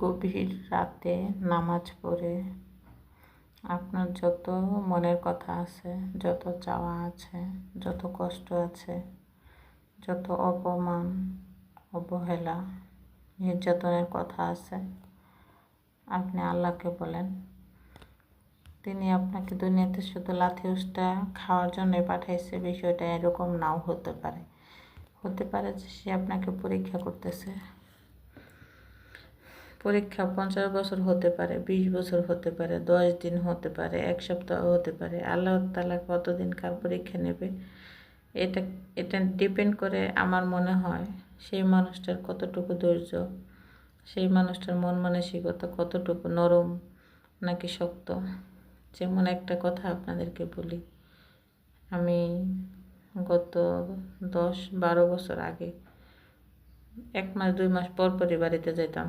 গভীর রাতে নামাজ পড়ে আপনার যত মনের কথা আছে, যত চাওয়া আছে, যত কষ্ট আছে, যত অপমান, অবহেলা, নির্যাতনের কথা আছে, আপনি আল্লাহকে বলেন। তিনি আপনাকে দুনিয়াতে শুধু লাথি উষ্টা খাওয়ার জন্যই পাঠাইছে, বিষয়টা এরকম নাও হতে পারে। হতে পারে যে সে আপনাকে পরীক্ষা করতেছে। পরীক্ষা 50 বছর হতে পারে, 20 বছর হতে পারে, 10 দিন হতে পারে, 1 সপ্তাহ হতে পারে। আল্লাহ তাআলা কতদিন কার পরীক্ষা নেবে এটা এটা ডিপেন্ড করে আমার মনে হয় সেই মানুষটার কতটুকু ধৈর্য, সেই মানুষটার মন মানসিকতা কতটুকু নরম নাকি শক্ত। যেমন একটা কথা আপনাদেরকে বলি, আমি গত 10-12 বছর আগে 1 মাস 2 মাস পর পরই বাড়িতে যেতাম।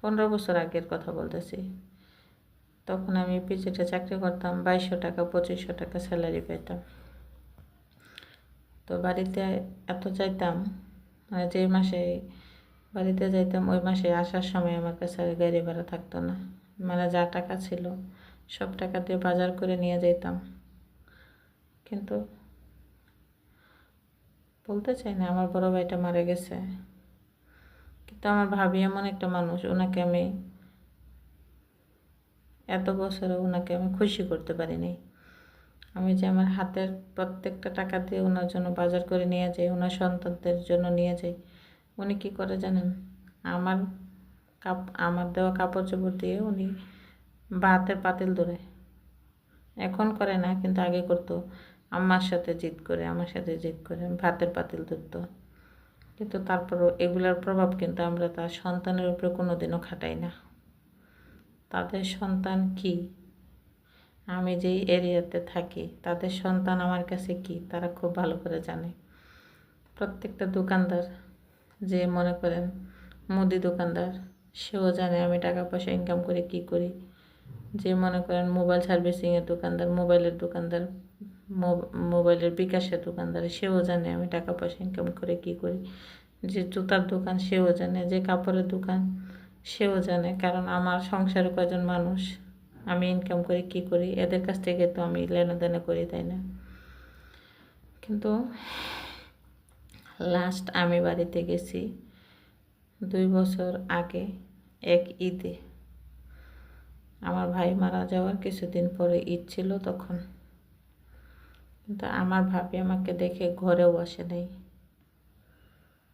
15 বছর আগের কথা বলতেছি। তখন আমি পিজিতে চাকরি করতাম, 2200 টাকা 2500 টাকা স্যালারি পেতাম। তো বাড়িতে এত যাইতাম, মানে যে মাসে বাড়িতে যাইতাম ওই মাসে আসার সময় আমার কাছে আর গাড়ি ভাড়া থাকতো না। মানে যা টাকা ছিল সব টাকা দিয়ে বাজার করে নিয়ে যেতাম। কিন্তু বলতে চাই না আমার বড় ভাইটা মারা গেছে, কিন্তু আমার ভাবি এমন একটা মানুষ, ওনাকে আমি এত বছরে ওনাকে আমি খুশি করতে পারিনি। আমি যে আমার হাতের প্রত্যেকটা টাকা দিয়ে ওনার জন্য বাজার করে নিয়ে যাই, ওনার সন্তানদের জন্য নিয়ে যাই, উনি কী করে জানেন? আমার আমার দেওয়া কাপড় চোপড় দিয়ে উনি ভাতের পাতিল ধরে। এখন করে না, কিন্তু আগে করতো। আমার সাথে জিদ করে ভাতের পাতিল ধরতো। কিন্তু তারপরও এগুলার প্রভাব কিন্তু আমরা তার সন্তানের উপরে কোনোদিনও খাটাই না। তাদের সন্তান কি, আমি যেই এরিয়াতে থাকি তাদের সন্তান আমার কাছে কি, তারা খুব ভালো করে জানে। প্রত্যেকটা দোকানদার, যে মনে করেন মুদি দোকানদার, সেও জানে আমি টাকা পয়সা ইনকাম করে কি করি। যে মনে করেন মোবাইল সার্ভিসিংয়ের দোকানদার, মোবাইলের দোকানদার, মোবাইলের বিকাশের দোকানদার, সেও জানে আমি টাকা পয়সা ইনকাম করে কি করি। যে জুতার দোকান সেও জানে, যে কাপড়ের দোকান সেও জানে। কারণ আমার সংসারে কয়জন মানুষ, আমি ইনকাম করে কি করি, এদের কাছ থেকে তো আমি লেনদেন করি, তাই না? কিন্তু লাস্ট আমি বাড়িতে গেছি 2 বছর আগে এক ঈদে। আমার ভাই মারা যাওয়ার কিছুদিন পরে ঈদ ছিল তখন। কিন্তু আমার ভাবি আমাকে দেখে ঘরেও আসে নাই।